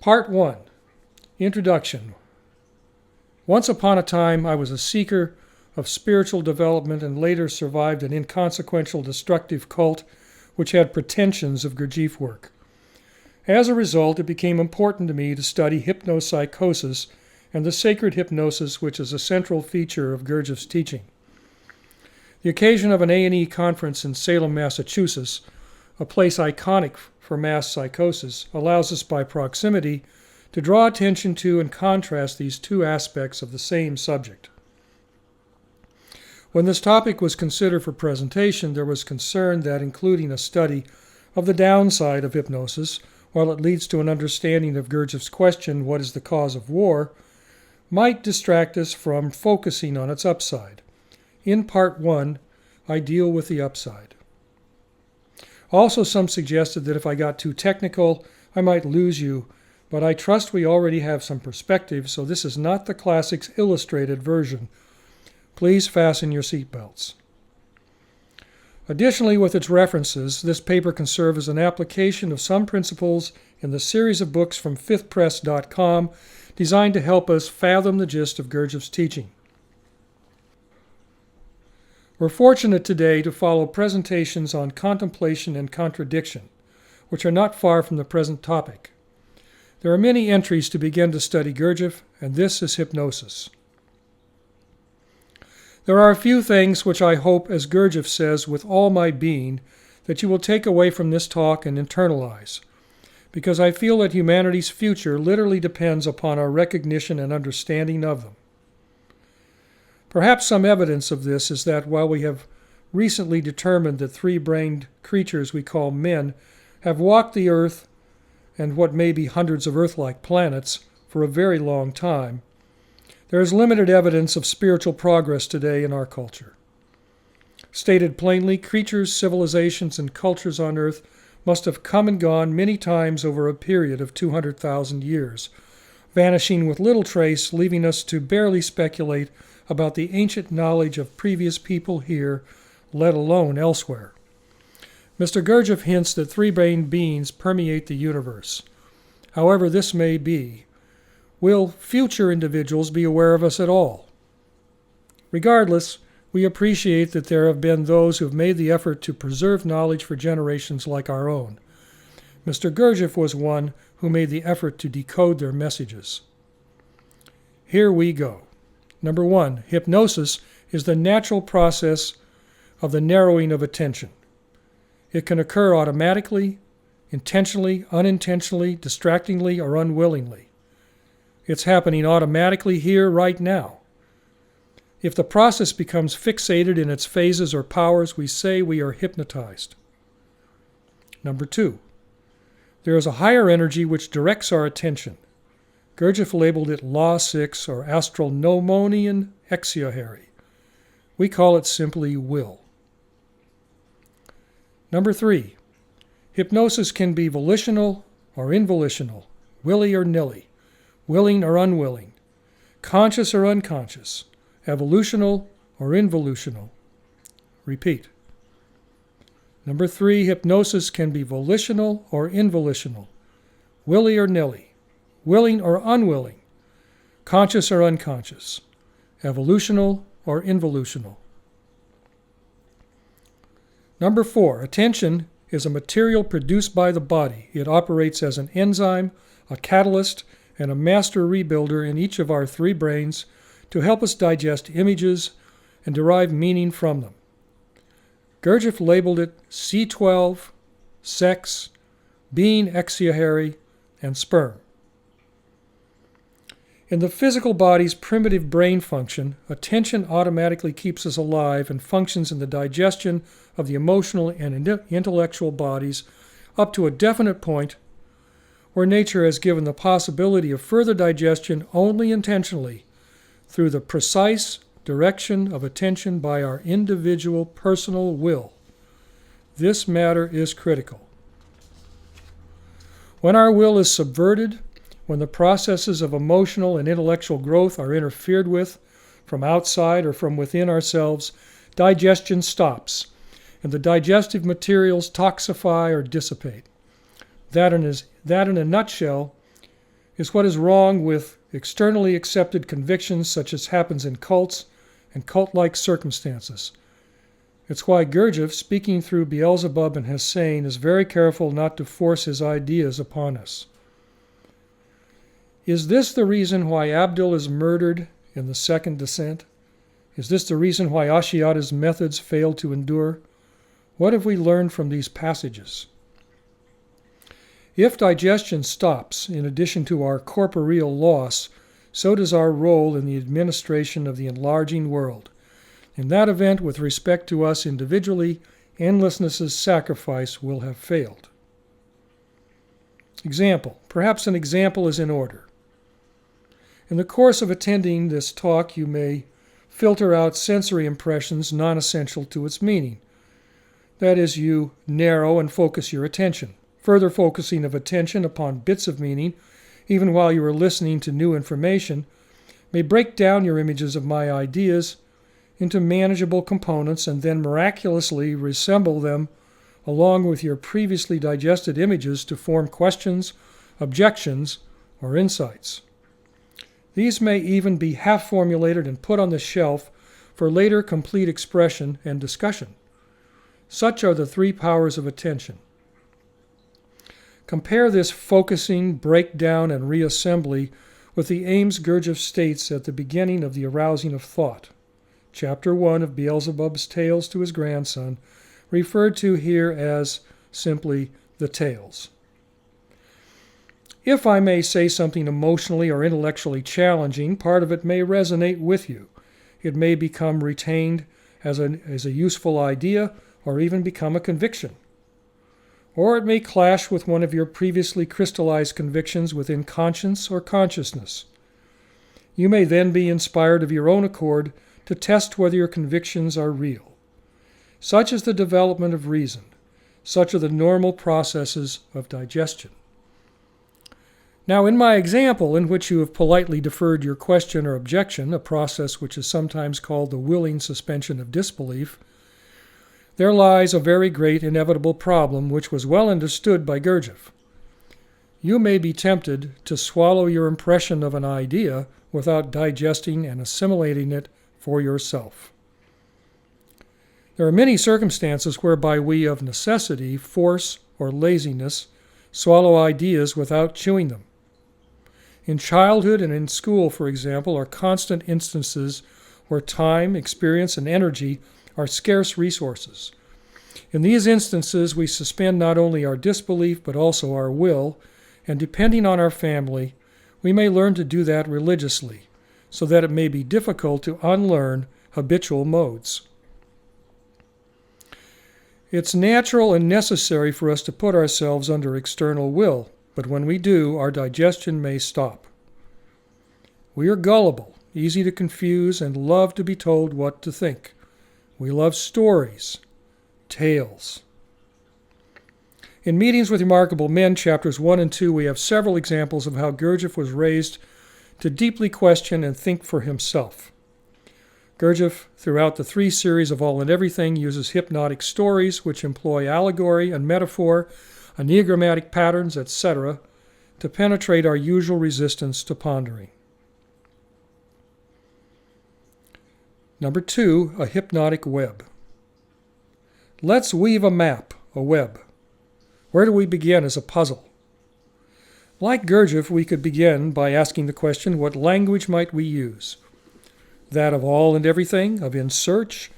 Part 1. Introduction. Once upon a time, I was a seeker of spiritual development and later survived an inconsequential destructive cult which had pretensions of Gurdjieff work. As a result, it became important to me to study hypnopsychosis and the sacred hypnosis which is a central feature of Gurdjieff's teaching. The occasion of an A&E conference in Salem, Massachusetts, a place iconic for mass psychosis, allows us by proximity to draw attention to and contrast these two aspects of the same subject. When this topic was considered for presentation, there was concern that including a study of the downside of hypnosis, while it leads to an understanding of Gurdjieff's question, "What is the cause of war?" might distract us from focusing on its upside. In Part 1, I deal with the upside. Also, some suggested that if I got too technical, I might lose you, but I trust we already have some perspective, so this is not the classics illustrated version. Please fasten your seatbelts. Additionally, with its references, this paper can serve as an application of some principles in the series of books from fifthpress.com designed to help us fathom the gist of Gurdjieff's teaching. We're fortunate today to follow presentations on contemplation and contradiction, which are not far from the present topic. There are many entries to begin to study Gurdjieff, and this is hypnosis. There are a few things which I hope, as Gurdjieff says, with all my being, that you will take away from this talk and internalize, because I feel that humanity's future literally depends upon our recognition and understanding of them. Perhaps some evidence of this is that while we have recently determined that three-brained creatures we call men have walked the earth and what may be hundreds of Earth-like planets for a very long time, there is limited evidence of spiritual progress today in our culture. Stated plainly, creatures, civilizations, and cultures on Earth must have come and gone many times over a period of 200,000 years, vanishing with little trace, leaving us to barely speculate about the ancient knowledge of previous people here, let alone elsewhere. Mr. Gurdjieff hints that three-brained beings permeate the universe. However this may be, will future individuals be aware of us at all? Regardless, we appreciate that there have been those who have made the effort to preserve knowledge for generations like our own. Mr. Gurdjieff was one who made the effort to decode their messages. Here we go. Number 1, hypnosis is the natural process of the narrowing of attention. It can occur automatically, intentionally, unintentionally, distractingly, or unwillingly. It's happening automatically here, right now. If the process becomes fixated in its phases or powers, we say we are hypnotized. Number 2, there is a higher energy which directs our attention. Gurdjieff labeled it Law 6 or astronomonian exiohary. We call it simply will. Number 3, hypnosis can be volitional or involitional, willy or nilly, willing or unwilling, conscious or unconscious, evolutional or involutional. Repeat. Number 3, hypnosis can be volitional or involitional, willy or nilly, willing or unwilling, conscious or unconscious, evolutional or involutional. Number 4, attention is a material produced by the body. It operates as an enzyme, a catalyst, and a master rebuilder in each of our three brains to help us digest images and derive meaning from them. Gurdjieff labeled it C12, sex, being exiohary, and sperm. In the physical body's primitive brain function, attention automatically keeps us alive and functions in the digestion of the emotional and intellectual bodies up to a definite point where nature has given the possibility of further digestion only intentionally through the precise direction of attention by our individual personal will. This matter is critical. When our will is subverted, when the processes of emotional and intellectual growth are interfered with from outside or from within ourselves, digestion stops, and the digestive materials toxify or dissipate. That in a nutshell is what is wrong with externally accepted convictions such as happens in cults and cult-like circumstances. It's why Gurdjieff, speaking through Beelzebub and Hussein, is very careful not to force his ideas upon us. Is this the reason why Abdul is murdered in the second descent? Is this the reason why Ashiata's methods failed to endure? What have we learned from these passages? If digestion stops, in addition to our corporeal loss, so does our role in the administration of the enlarging world. In that event, with respect to us individually, endlessness's sacrifice will have failed. Example. Perhaps an example is in order. In the course of attending this talk, you may filter out sensory impressions non-essential to its meaning. That is, you narrow and focus your attention. Further focusing of attention upon bits of meaning, even while you are listening to new information, may break down your images of my ideas into manageable components and then miraculously reassemble them along with your previously digested images to form questions, objections, or insights. These may even be half-formulated and put on the shelf for later complete expression and discussion. Such are the three powers of attention. Compare this focusing, breakdown, and reassembly with the aims Gurdjieff states at the beginning of the arousing of thought. Chapter 1 of Beelzebub's Tales to his grandson, referred to here as simply the Tales. If I may say something emotionally or intellectually challenging, part of it may resonate with you. It may become retained as a useful idea or even become a conviction. Or it may clash with one of your previously crystallized convictions within conscience or consciousness. You may then be inspired of your own accord to test whether your convictions are real. Such is the development of reason. Such are the normal processes of digestion. Now, in my example, in which you have politely deferred your question or objection, a process which is sometimes called the willing suspension of disbelief, there lies a very great inevitable problem which was well understood by Gurdjieff. You may be tempted to swallow your impression of an idea without digesting and assimilating it for yourself. There are many circumstances whereby we, of necessity, force, or laziness, swallow ideas without chewing them. In childhood and in school, for example, are constant instances where time, experience, and energy are scarce resources. In these instances, we suspend not only our disbelief but also our will, and depending on our family, we may learn to do that religiously, so that it may be difficult to unlearn habitual modes. It's natural and necessary for us to put ourselves under external will, but when we do, our digestion may stop. We are gullible, easy to confuse, and love to be told what to think. We love stories, tales. In Meetings with Remarkable Men, chapters 1 and 2, we have several examples of how Gurdjieff was raised to deeply question and think for himself. Gurdjieff, throughout the 3 series of All and Everything, uses hypnotic stories which employ allegory and metaphor, enneagrammatic patterns, etc., to penetrate our usual resistance to pondering. Number 2, a hypnotic web. Let's weave a map, a web. Where do we begin as a puzzle? Like Gurdjieff, we could begin by asking the question, what language might we use? That of all and everything, of In Search,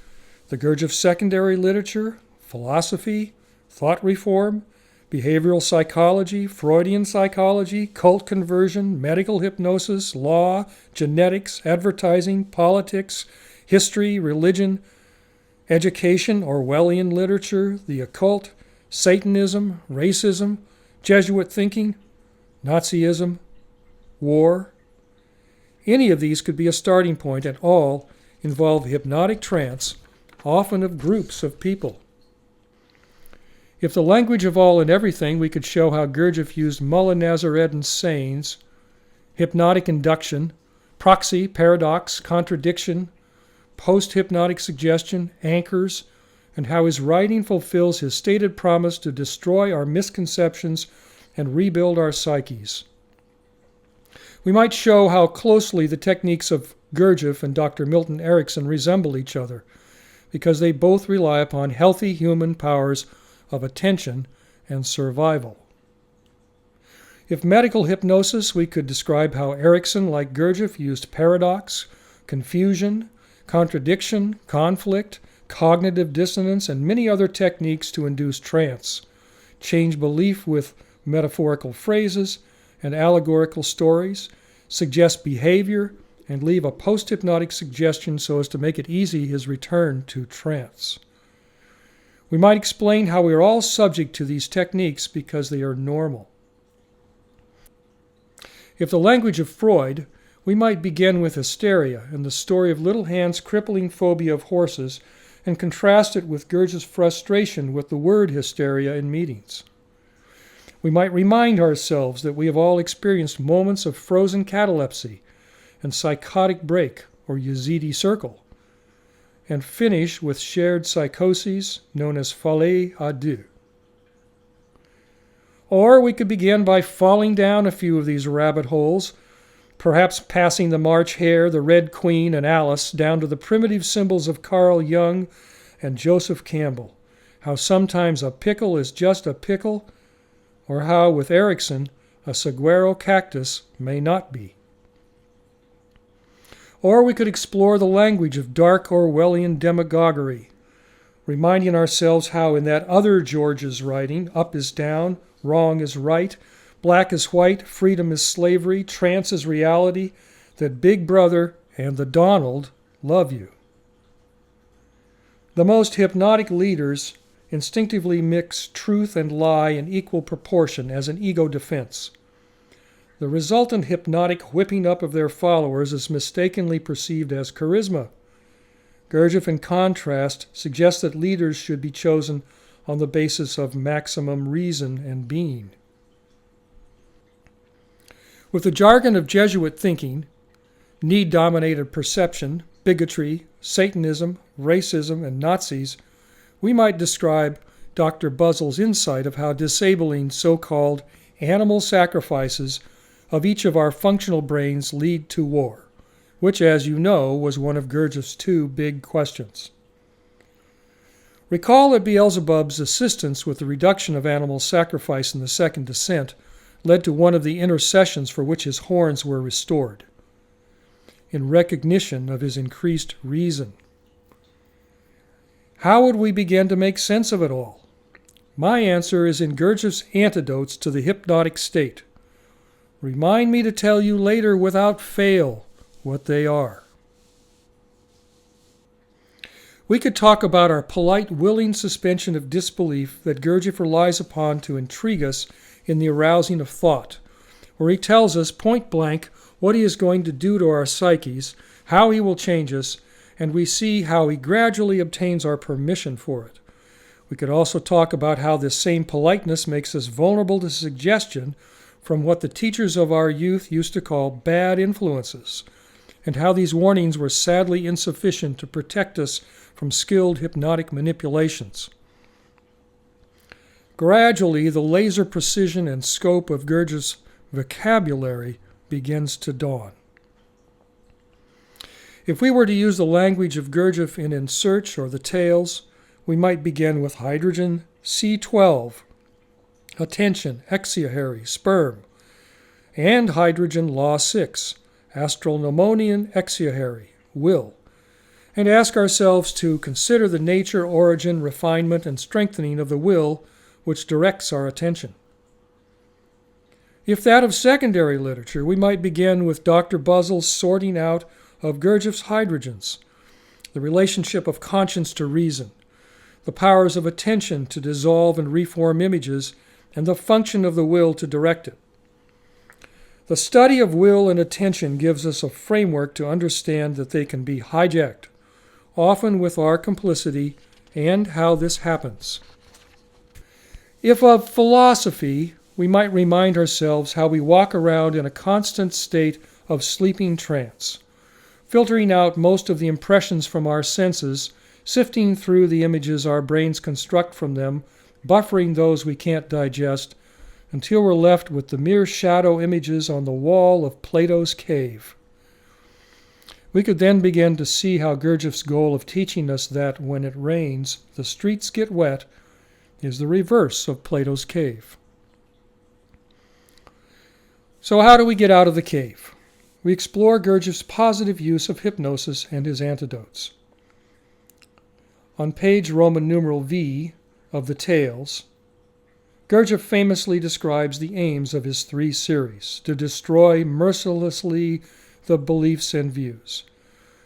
the Gurdjieff secondary literature, philosophy, thought reform, behavioral psychology, Freudian psychology, cult conversion, medical hypnosis, law, genetics, advertising, politics, history, religion, education, Orwellian literature, the occult, Satanism, racism, Jesuit thinking, Nazism, war. Any of these could be a starting point, and all involve hypnotic trance, often of groups of people. If the language of all and everything, we could show how Gurdjieff used Mullah Nasreddin's sayings, hypnotic induction, proxy, paradox, contradiction, post-hypnotic suggestion, anchors, and how his writing fulfills his stated promise to destroy our misconceptions and rebuild our psyches. We might show how closely the techniques of Gurdjieff and Dr. Milton Erickson resemble each other, because they both rely upon healthy human powers of attention and survival. If medical hypnosis, we could describe how Erickson, like Gurdjieff, used paradox, confusion, contradiction, conflict, cognitive dissonance, and many other techniques to induce trance, change belief with metaphorical phrases and allegorical stories, suggest behavior, and leave a post-hypnotic suggestion so as to make it easy his return to trance. We might explain how we are all subject to these techniques because they are normal. If the language of Freud, we might begin with hysteria and the story of Little Hand's crippling phobia of horses and contrast it with Gurdjieff's frustration with the word hysteria in meetings. We might remind ourselves that we have all experienced moments of frozen catalepsy and psychotic break, or Yazidi circle, and finish with shared psychoses known as folie à deux. Or we could begin by falling down a few of these rabbit holes, perhaps passing the March Hare, the Red Queen, and Alice down to the primitive symbols of Carl Jung and Joseph Campbell, how sometimes a pickle is just a pickle, or how, with Erickson, a saguaro cactus may not be. Or we could explore the language of dark Orwellian demagoguery, reminding ourselves how in that other George's writing, up is down, wrong is right, black is white, freedom is slavery, trance is reality, that Big Brother and the Donald love you. The most hypnotic leaders instinctively mix truth and lie in equal proportion as an ego defense. The resultant hypnotic whipping up of their followers is mistakenly perceived as charisma. Gurdjieff, in contrast, suggests that leaders should be chosen on the basis of maximum reason and being. With the jargon of Jesuit thinking, need-dominated perception, bigotry, Satanism, racism, and Nazis, we might describe Dr. Buzzell's insight of how disabling so-called animal sacrifices of each of our functional brains lead to war, which, as you know, was one of Gurdjieff's two big questions. Recall that Beelzebub's assistance with the reduction of animal sacrifice in the Second Descent led to one of the intercessions for which his horns were restored, in recognition of his increased reason. How would we begin to make sense of it all? My answer is in Gurdjieff's Antidotes to the Hypnotic State. Remind me to tell you later without fail what they are. We could talk about our polite, willing suspension of disbelief that Gurdjieff relies upon to intrigue us in the arousing of thought, where he tells us point blank what he is going to do to our psyches, how he will change us, and we see how he gradually obtains our permission for it. We could also talk about how this same politeness makes us vulnerable to suggestion from what the teachers of our youth used to call bad influences, and how these warnings were sadly insufficient to protect us from skilled hypnotic manipulations. Gradually, the laser precision and scope of Gurdjieff's vocabulary begins to dawn. If we were to use the language of Gurdjieff in Search or the Tales, we might begin with hydrogen C12, attention, exahary, sperm, and hydrogen law 6, astral pneumonian exahary, will, and ask ourselves to consider the nature, origin, refinement, and strengthening of the will which directs our attention. If that of secondary literature, we might begin with Dr. Buzzell's sorting out of Gurdjieff's hydrogens, the relationship of conscience to reason, the powers of attention to dissolve and reform images, and the function of the will to direct it. The study of will and attention gives us a framework to understand that they can be hijacked, often with our complicity, and how this happens. If of philosophy, we might remind ourselves how we walk around in a constant state of sleeping trance, filtering out most of the impressions from our senses, sifting through the images our brains construct from them, buffering those we can't digest, until we're left with the mere shadow images on the wall of Plato's cave. We could then begin to see how Gurdjieff's goal of teaching us that when it rains, the streets get wet is the reverse of Plato's cave. So how do we get out of the cave? We explore Gurdjieff's positive use of hypnosis and his antidotes. On page Roman numeral V of the Tales, Gurdjieff famously describes the aims of his 3 series: to destroy mercilessly the beliefs and views,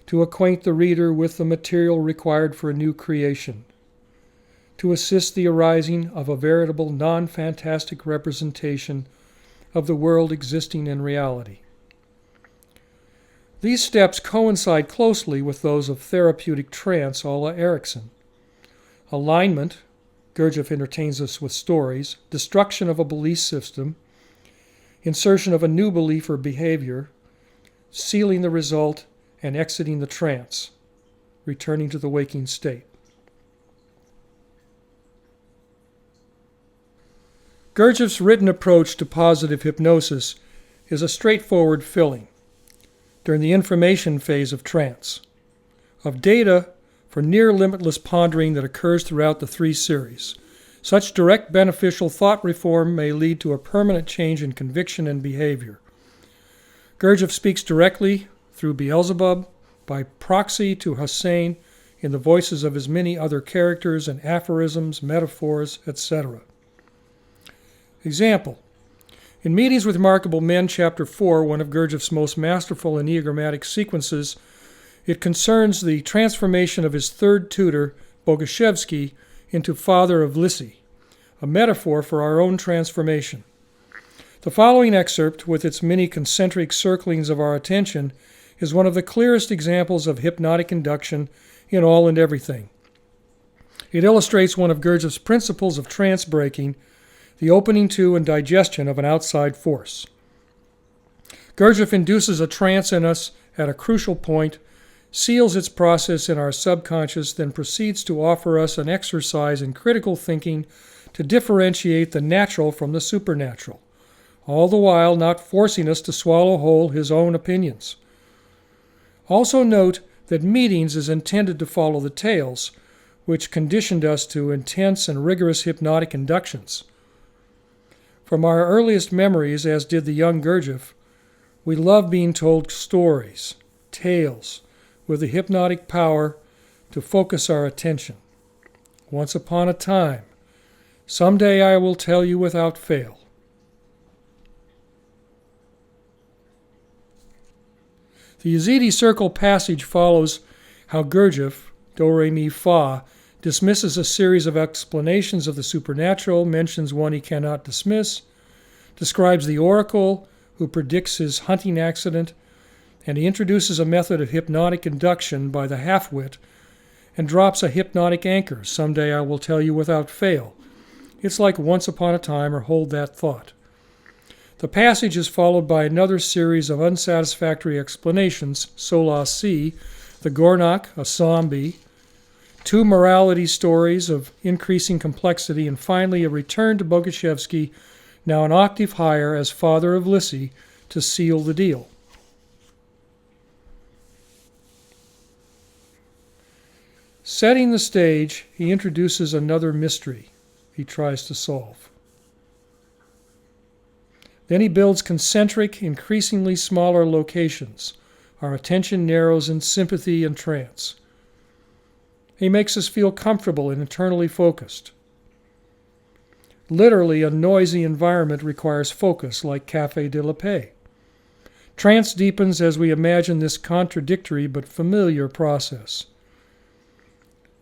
to acquaint the reader with the material required for a new creation, to assist the arising of a veritable non-fantastic representation of the world existing in reality. These steps coincide closely with those of therapeutic trance a la Erickson. Alignment, Gurdjieff entertains us with stories; destruction of a belief system; insertion of a new belief or behavior; sealing the result and exiting the trance, returning to the waking state. Gurdjieff's written approach to positive hypnosis is a straightforward filling, during the information phase of trance, of data for near limitless pondering that occurs throughout the 3 series. Such direct beneficial thought reform may lead to a permanent change in conviction and behavior. Gurdjieff speaks directly through Beelzebub, by proxy to Hussein, in the voices of his many other characters and aphorisms, metaphors, etc. Example: in Meetings with Remarkable Men, Chapter 4, one of Gurdjieff's most masterful enneagrammatic sequences, it concerns the transformation of his 3rd tutor, Boguszewski, into father of Lissy, a metaphor for our own transformation. The following excerpt, with its many concentric circlings of our attention, is one of the clearest examples of hypnotic induction in all and everything. It illustrates one of Gurdjieff's principles of trance breaking, the opening to and digestion of an outside force. Gurdjieff induces a trance in us at a crucial point, seals its process in our subconscious, then proceeds to offer us an exercise in critical thinking to differentiate the natural from the supernatural, all the while not forcing us to swallow whole his own opinions. Also note that Meetings is intended to follow the Tales, which conditioned us to intense and rigorous hypnotic inductions. From our earliest memories, as did the young Gurdjieff, we love being told stories, tales, with the hypnotic power to focus our attention. Once upon a time, someday I will tell you without fail. The Yazidi Circle passage follows how Gurdjieff, Do Re Mi Fa, dismisses a series of explanations of the supernatural, mentions one he cannot dismiss, describes the oracle who predicts his hunting accident, and he introduces a method of hypnotic induction by the half-wit and drops a hypnotic anchor, someday I will tell you without fail. It's like once upon a time or hold that thought. The passage is followed by another series of unsatisfactory explanations, Sola Si, the Gornak, a zombie, 2 morality stories of increasing complexity, and finally a return to Boguszewski, now an octave higher as father of Lissy, to seal the deal. Setting the stage, he introduces another mystery he tries to solve. Then he builds concentric, increasingly smaller locations. Our attention narrows in sympathy and trance. He makes us feel comfortable and internally focused. Literally, a noisy environment requires focus, like Café de la Paix. Trance deepens as we imagine this contradictory but familiar process.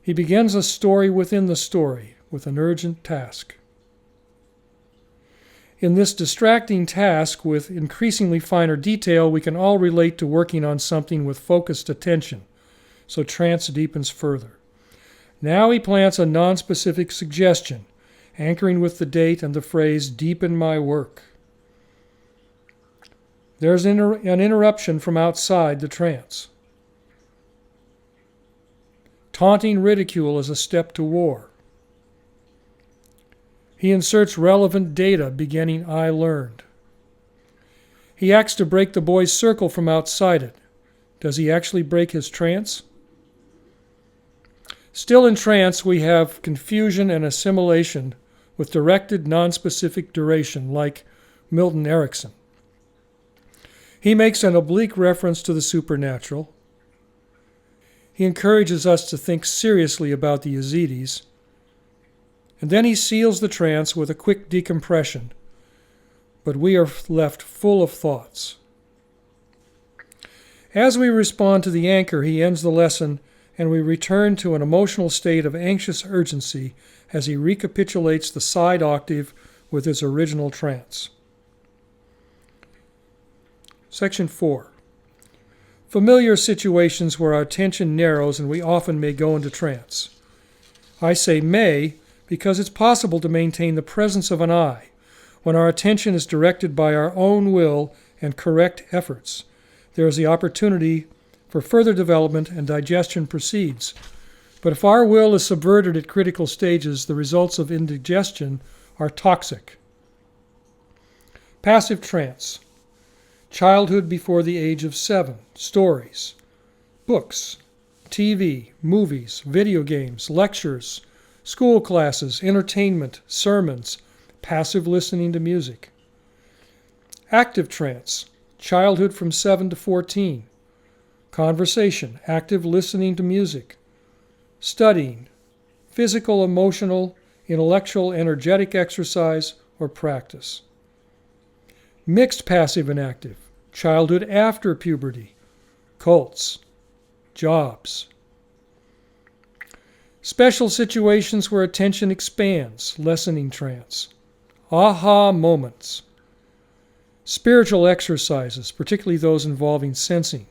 He begins a story within the story with an urgent task. In this distracting task, with increasingly finer detail, we can all relate to working on something with focused attention, so trance deepens further. Now he plants a non-specific suggestion, anchoring with the date and the phrase, "deepen my work." There's an interruption from outside the trance. Taunting ridicule is a step to war. He inserts relevant data beginning I learned. He acts to break the boy's circle from outside it. Does he actually break his trance? Still in trance, we have confusion and assimilation with directed, nonspecific duration, like Milton Erickson. He makes an oblique reference to the supernatural. He encourages us to think seriously about the Yazidis. And then he seals the trance with a quick decompression. But we are left full of thoughts. As we respond to the anchor, he ends the lesson, and we return to an emotional state of anxious urgency as he recapitulates the side octave with his original trance. Section 4. Familiar situations where our attention narrows and we often may go into trance. I say may because it's possible to maintain the presence of an I when our attention is directed by our own will and correct efforts. There is the opportunity for further development and digestion proceeds. But if our will is subverted at critical stages, the results of indigestion are toxic. Passive trance. Childhood before the age of 7. Stories. Books. TV. Movies. Video games. Lectures. School classes. Entertainment. Sermons. Passive listening to music. Active trance. Childhood from 7 to 14. Conversation. Active listening to music. Studying. Physical, emotional, intellectual, energetic exercise or practice. Mixed passive and active. Childhood after puberty. Cults. Jobs. Special situations where attention expands. Lessening trance. Aha moments. Spiritual exercises, particularly those involving sensing.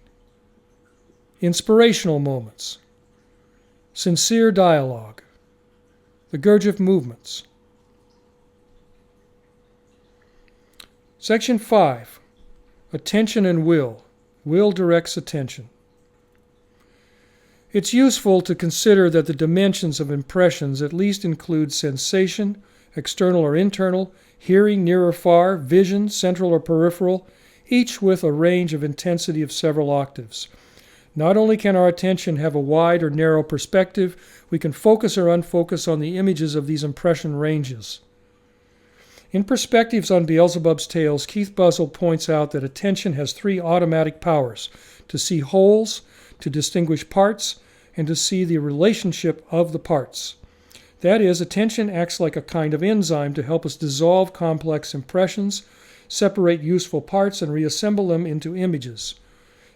Inspirational moments. Sincere dialogue. The Gurdjieff movements. Section 5. Attention and will. Will directs attention. It's useful to consider that the dimensions of impressions at least include sensation, external or internal, hearing near or far, vision, central or peripheral, each with a range of intensity of several octaves. Not only can our attention have a wide or narrow perspective, we can focus or unfocus on the images of these impression ranges. In Perspectives on Beelzebub's Tales, Keith Buzzell points out that attention has 3 automatic powers: to see wholes, to distinguish parts, and to see the relationship of the parts. That is, attention acts like a kind of enzyme to help us dissolve complex impressions, separate useful parts, and reassemble them into images.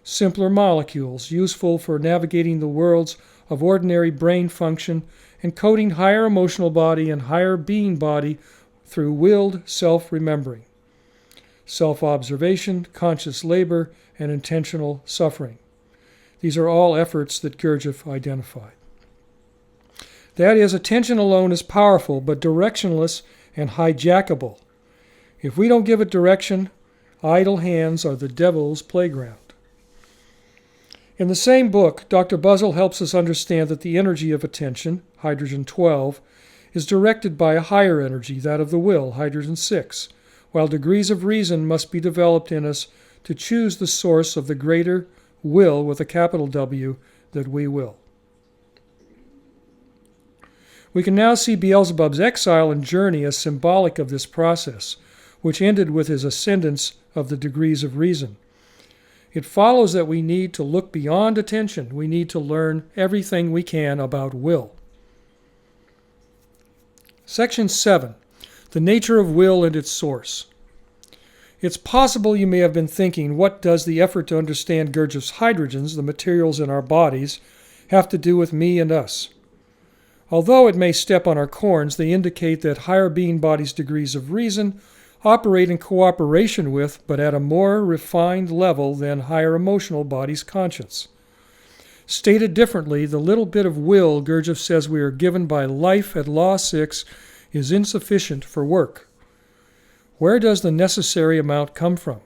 Simpler molecules, useful for navigating the worlds of ordinary brain function, encoding higher emotional body and higher being body through willed self-remembering, self-observation, conscious labor, and intentional suffering. These are all efforts that Gurdjieff identified. That is, attention alone is powerful, but directionless and hijackable. If we don't give it direction, idle hands are the devil's playground. In the same book, Dr. Buzzell helps us understand that the energy of attention, hydrogen 12, is directed by a higher energy, that of the will, hydrogen 6, while degrees of reason must be developed in us to choose the source of the greater will with a capital W that we will. We can now see Beelzebub's exile and journey as symbolic of this process, which ended with his ascendance of the degrees of reason. It follows that we need to look beyond attention. We need to learn everything we can about will. Section 7. The nature of will and its source. It's possible you may have been thinking, what does the effort to understand Gurdjieff's hydrogens, the materials in our bodies, have to do with me and us? Although it may step on our corns, they indicate that higher being bodies' degrees of reason operate in cooperation with, but at a more refined level than higher emotional bodies' conscience. Stated differently, the little bit of will Gurdjieff says we are given by life at Law 6 is insufficient for work. Where does the necessary amount come from?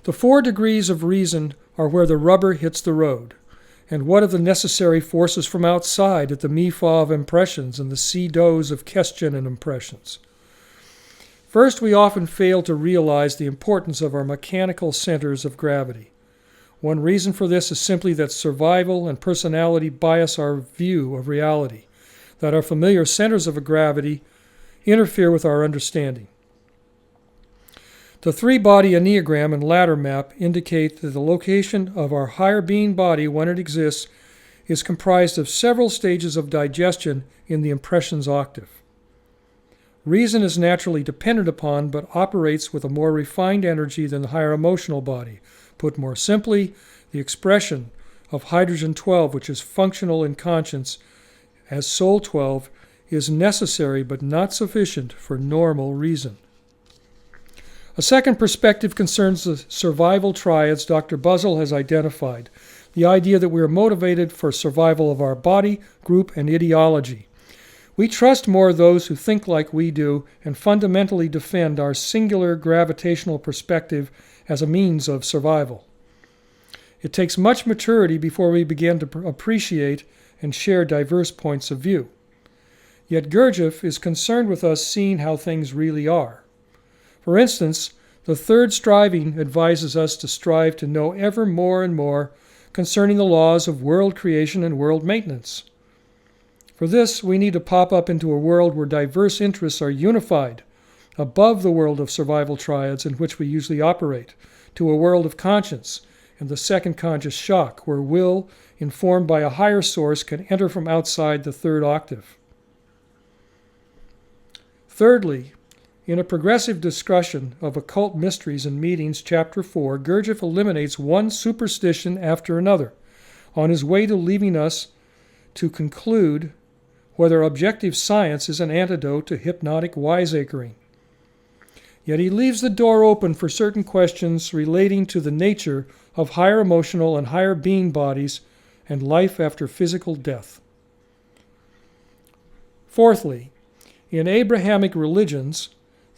The 4 degrees of reason are where the rubber hits the road. And what of the necessary forces from outside at the mi-fa of impressions and the si-dos of question and impressions? First, we often fail to realize the importance of our mechanical centers of gravity. One reason for this is simply that survival and personality bias our view of reality, that our familiar centers of gravity interfere with our understanding. The three-body Enneagram and ladder map indicate that the location of our higher being body, when it exists, is comprised of several stages of digestion in the impressions octave. Reason is naturally dependent upon, but operates with a more refined energy than the higher emotional body. Put more simply, the expression of hydrogen 12, which is functional in conscience as soul 12, is necessary but not sufficient for normal reason. A second perspective concerns the survival triads Dr. Buzzell has identified, the idea that we are motivated for survival of our body, group, and ideology. We trust more those who think like we do and fundamentally defend our singular gravitational perspective as a means of survival. It takes much maturity before we begin to appreciate and share diverse points of view. Yet Gurdjieff is concerned with us seeing how things really are. For instance, the third striving advises us to strive to know ever more and more concerning the laws of world creation and world maintenance. For this, we need to pop up into a world where diverse interests are unified, above the world of survival triads in which we usually operate, to a world of conscience and the second conscious shock, where will, informed by a higher source, can enter from outside the third octave. Thirdly, in a progressive discussion of occult mysteries and meetings, Chapter 4, Gurdjieff eliminates one superstition after another, on his way to leaving us to conclude whether objective science is an antidote to hypnotic wiseacring. Yet he leaves the door open for certain questions relating to the nature of higher emotional and higher being bodies and life after physical death. Fourthly, in Abrahamic religions,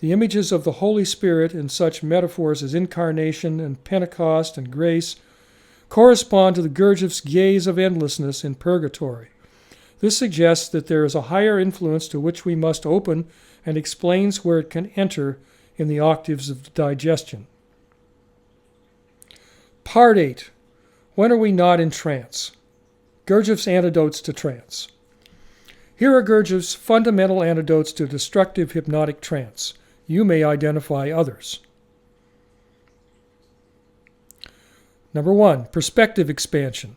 the images of the Holy Spirit in such metaphors as incarnation and Pentecost and grace correspond to the Gurdjieff's gaze of endlessness in purgatory. This suggests that there is a higher influence to which we must open and explains where it can enter in the octaves of digestion. Part 8. When are we not in trance? Gurdjieff's antidotes to trance. Here are Gurdjieff's fundamental antidotes to destructive hypnotic trance. You may identify others. Number 1, perspective expansion.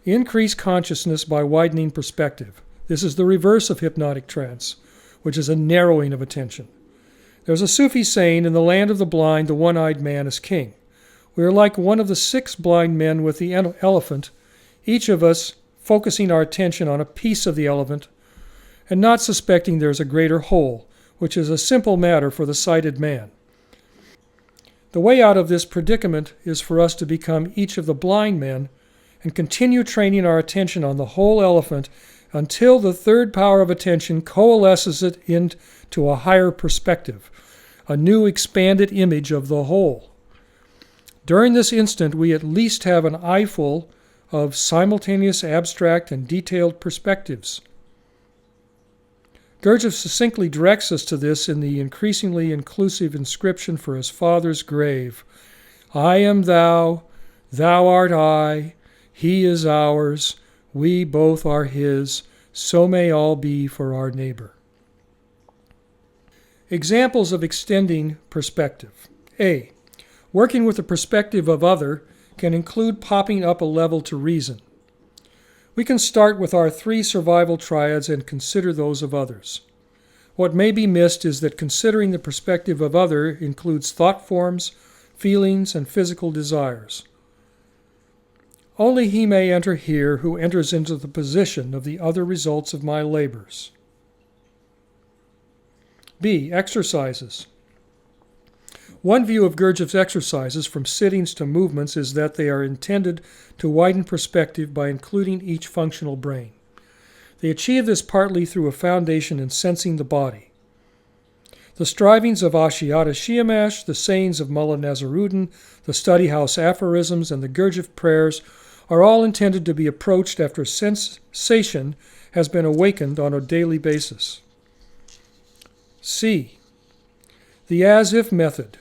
Increase consciousness by widening perspective. This is the reverse of hypnotic trance, which is a narrowing of attention. There's a Sufi saying, in the land of the blind, the one-eyed man is king. We are like one of the 6 blind men with the elephant, each of us focusing our attention on a piece of the elephant and not suspecting there's a greater whole, which is a simple matter for the sighted man. The way out of this predicament is for us to become each of the blind men and continue training our attention on the whole elephant until the third power of attention coalesces it into a higher perspective, a new expanded image of the whole. During this instant, we at least have an eyeful of simultaneous abstract and detailed perspectives. Gurdjieff succinctly directs us to this in the increasingly inclusive inscription for his father's grave. I am thou, thou art I, he is ours, we both are his, so may all be for our neighbor. Examples of extending perspective. A. Working with the perspective of other can include popping up a level to reason. We can start with our 3 survival triads and consider those of others. What may be missed is that considering the perspective of other includes thought forms, feelings, and physical desires. Only he may enter here who enters into the position of the other results of my labors. B. Exercises. One view of Gurdjieff's exercises, from sittings to movements, is that they are intended to widen perspective by including each functional brain. They achieve this partly through a foundation in sensing the body. The strivings of Ashiata Shiamash, the sayings of Mullah Nazaruddin, the study house aphorisms, and the Gurdjieff prayers are all intended to be approached after sensation has been awakened on a daily basis. C. The as-if method,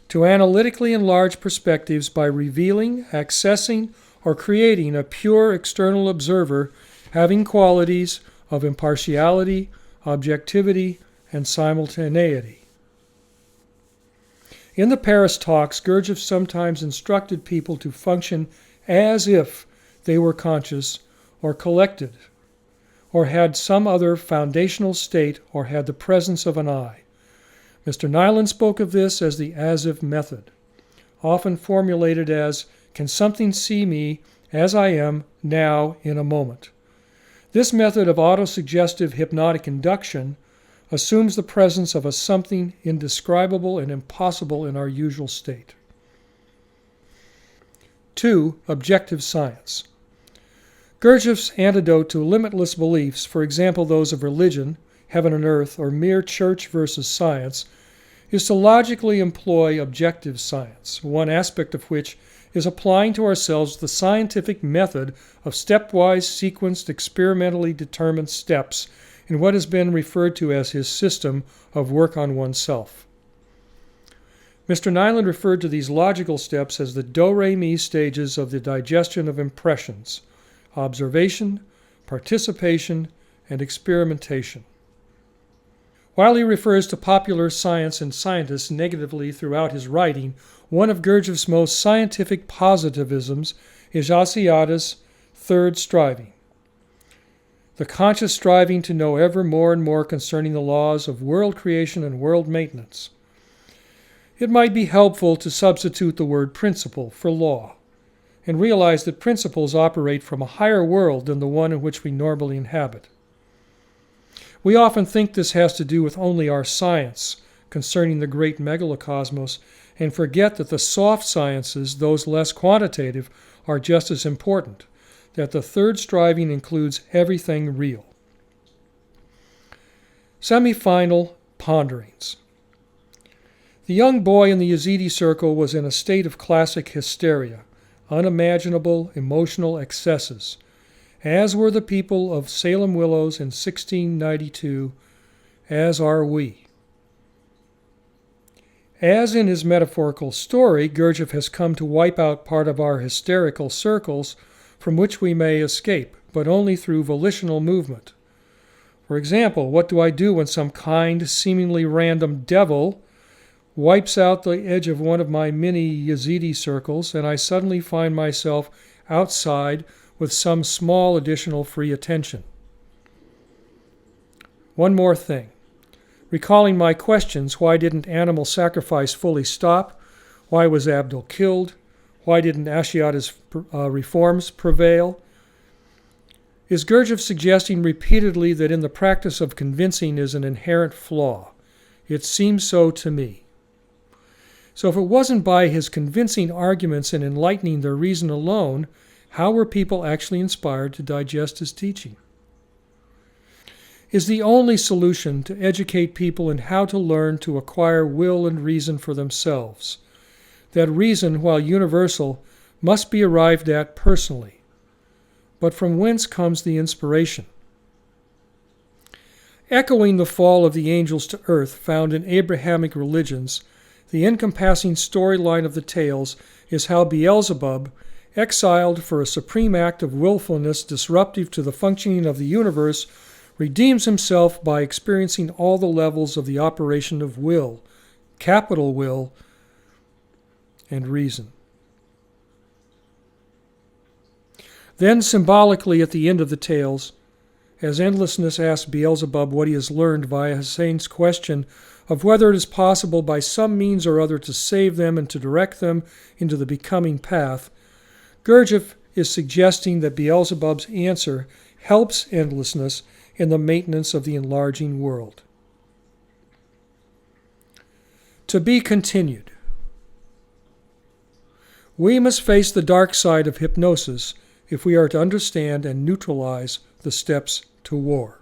to analytically enlarge perspectives by revealing, accessing, or creating a pure external observer having qualities of impartiality, objectivity, and simultaneity. In the Paris talks, Gurdjieff sometimes instructed people to function as if they were conscious or collected, or had some other foundational state, or had the presence of an I. Mr. Nyland spoke of this as the as-if method, often formulated as, "Can something see me as I am now in a moment?" This method of autosuggestive hypnotic induction assumes the presence of a something indescribable and impossible in our usual state. 2. Objective science. Gurdjieff's antidote to limitless beliefs, for example those of religion, heaven and earth, or mere church versus science, is to logically employ objective science, one aspect of which is applying to ourselves the scientific method of stepwise sequenced, experimentally determined steps in what has been referred to as his system of work on oneself. Mr. Nyland referred to these logical steps as the do-re-mi stages of the digestion of impressions: observation, participation, and experimentation. While he refers to popular science and scientists negatively throughout his writing, one of Gurdjieff's most scientific positivisms is Asiada's third striving, the conscious striving to know ever more and more concerning the laws of world creation and world maintenance. It might be helpful to substitute the word principle for law, and realize that principles operate from a higher world than the one in which we normally inhabit. We often think this has to do with only our science concerning the great megalocosmos, and forget that the soft sciences, those less quantitative, are just as important, that the third striving includes everything real. Semi-final ponderings. The young boy in the Yazidi circle was in a state of classic hysteria, unimaginable emotional excesses, as were the people of Salem Willows in 1692, as are we. As in his metaphorical story, Gurdjieff has come to wipe out part of our hysterical circles from which we may escape, but only through volitional movement. For example, what do I do when some kind, seemingly random devil wipes out the edge of one of my mini Yazidi circles, and I suddenly find myself outside with some small additional free attention? One more thing. Recalling my questions, why didn't animal sacrifice fully stop? Why was Abdul killed? Why didn't Ashiata's reforms prevail? Is Gurdjieff suggesting repeatedly that in the practice of convincing is an inherent flaw? It seems so to me. So if it wasn't by his convincing arguments and enlightening their reason alone, how were people actually inspired to digest his teaching? Is the only solution to educate people in how to learn to acquire will and reason for themselves. That reason, while universal, must be arrived at personally. But from whence comes the inspiration? Echoing the fall of the angels to earth found in Abrahamic religions, the encompassing storyline of the tales is how Beelzebub, exiled for a supreme act of willfulness disruptive to the functioning of the universe, redeems himself by experiencing all the levels of the operation of will, capital will, and reason. Then, symbolically at the end of the tales, as endlessness asks Beelzebub what he has learned via Hussein's question of whether it is possible by some means or other to save them and to direct them into the becoming path, Gurdjieff is suggesting that Beelzebub's answer helps endlessness in the maintenance of the enlarging world. To be continued. We must face the dark side of hypnosis if we are to understand and neutralize the steps to war.